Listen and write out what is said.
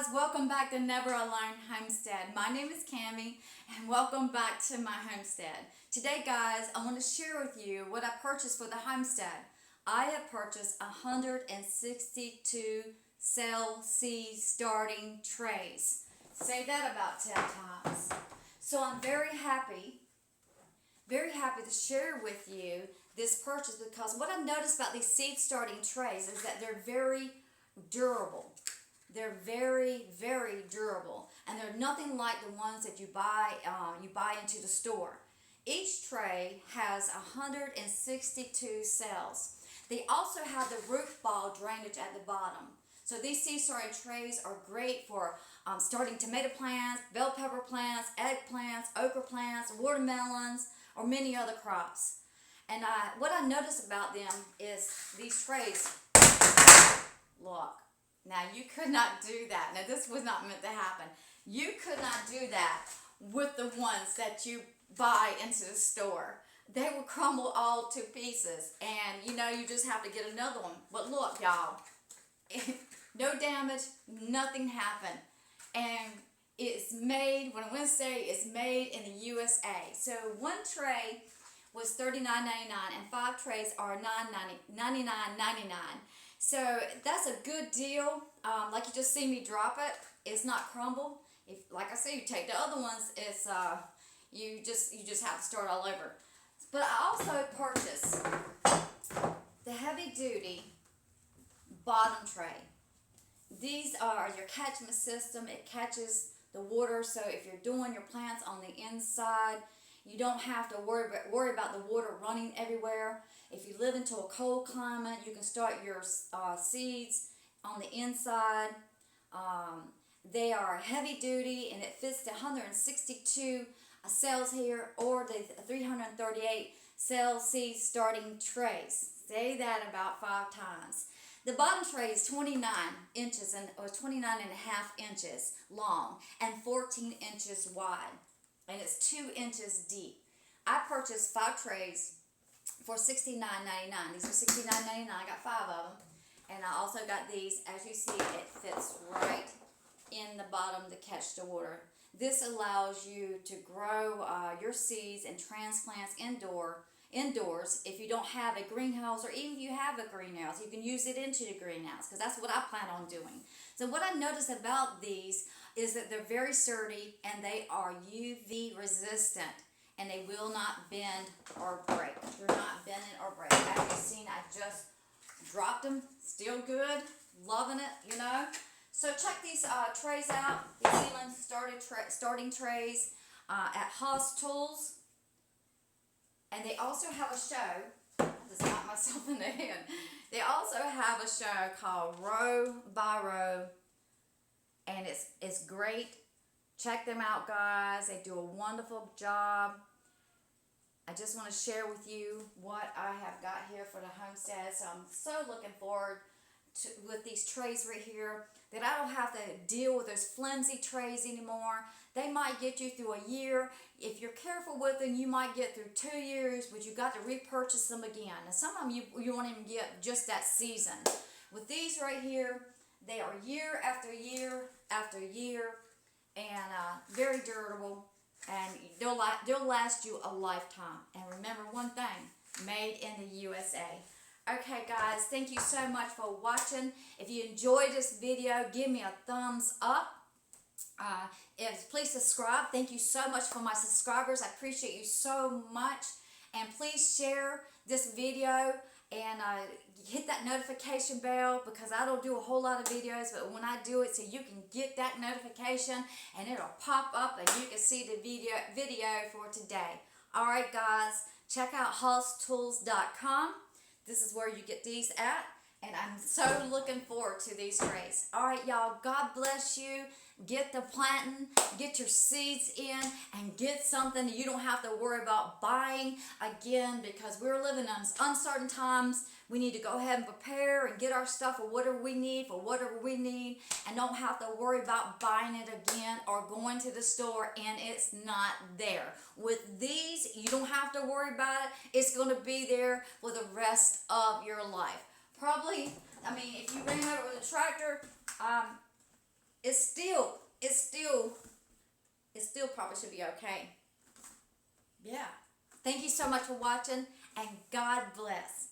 guys, welcome back to Never Alone Homestead. My name is Cammie and welcome back to my homestead. Today guys, I want to share with you what I purchased for the homestead. I have purchased 162 cell seed starting trays. Say that about 10 times. So I'm very happy to share with you this purchase because what I've noticed about these seed starting trays is that they're very durable. They're very, very durable, and they're nothing like the ones that you buy into the store. Each tray has 162 cells. They also have the root ball drainage at the bottom. So these seed starting trays are great for starting tomato plants, bell pepper plants, eggplants, okra plants, watermelons, or many other crops. And what I noticed about them is these trays. Look. Now, you could not do that. Now, this was not meant to happen. You could not do that with the ones that you buy into the store. They will crumble all to pieces. And, you just have to get another one. But look, y'all. No damage. Nothing happened. And it's made, what I'm going to say, it's made in the USA. So, one tray was $39.99 and 5 trays are $99.99. So that's a good deal. Like you just see me drop it, it's not crumbled. If, like I said, you take the other ones, it's you just have to start all over. But I also purchased the heavy duty bottom tray. These are your catchment system. It catches the water, so if you're doing your plants on the inside, you don't have to worry about the water running everywhere. If you live into a cold climate, you can start your seeds on the inside. They are heavy duty and it fits the 162 cells here or the 338 cell seed starting trays. Say that about 5 times. The bottom tray is 29 inches or 29 and a half inches long and 14 inches wide. And it's 2 inches deep. I purchased 5 trays for $69.99. These are $69.99. I got 5 of them. And I also got these. As you see, it fits right in the bottom to catch the water. This allows you to grow your seeds and transplants indoors if you don't have a greenhouse, or even if you have a greenhouse, you can use it into the greenhouse because that's what I plan on doing. So what I noticed about these is that they're very sturdy and they are UV resistant and they will not bend or break. They're not bending or break. As you've seen, I just dropped them. Still good. Loving it, So check these trays out. These seedling starting trays at Haas Tools. And they also have a show. I just knocked myself in the head. They also have a show called Row by Row. And it's great. Check them out, guys. They do a wonderful job. I just want to share with you what I have got here for the homestead. So I'm so looking forward to with these trays right here that I don't have to deal with those flimsy trays anymore. They might get you through a year. If you're careful with them, you might get through 2 years, but you got to repurchase them again. And some of them you won't even get just that season. With these right here, they are year after year after year, and very durable, and they'll last you a lifetime. And remember one thing, made in the USA. Okay guys, thank you so much for watching. If you enjoyed this video, give me a thumbs up. Please subscribe. Thank you so much for my subscribers. I appreciate you so much. And please share this video and hit that notification bell because I don't do a whole lot of videos, but when I do it, so you can get that notification and it'll pop up and you can see the video for today. Alright guys, check out HaasTools.com. This is where you get these at, and I'm so looking forward to these trays. Alright y'all, God bless you. Get the planting, get your seeds in, and get something that you don't have to worry about buying again, because we're living in uncertain times. We need to go ahead and prepare and get our stuff for whatever we need, and don't have to worry about buying it again or going to the store and it's not there. With these, you don't have to worry about it. It's going to be there for the rest of your life. Probably, if you ran over with a tractor, it still probably should be okay. Yeah. Thank you so much for watching, and God bless.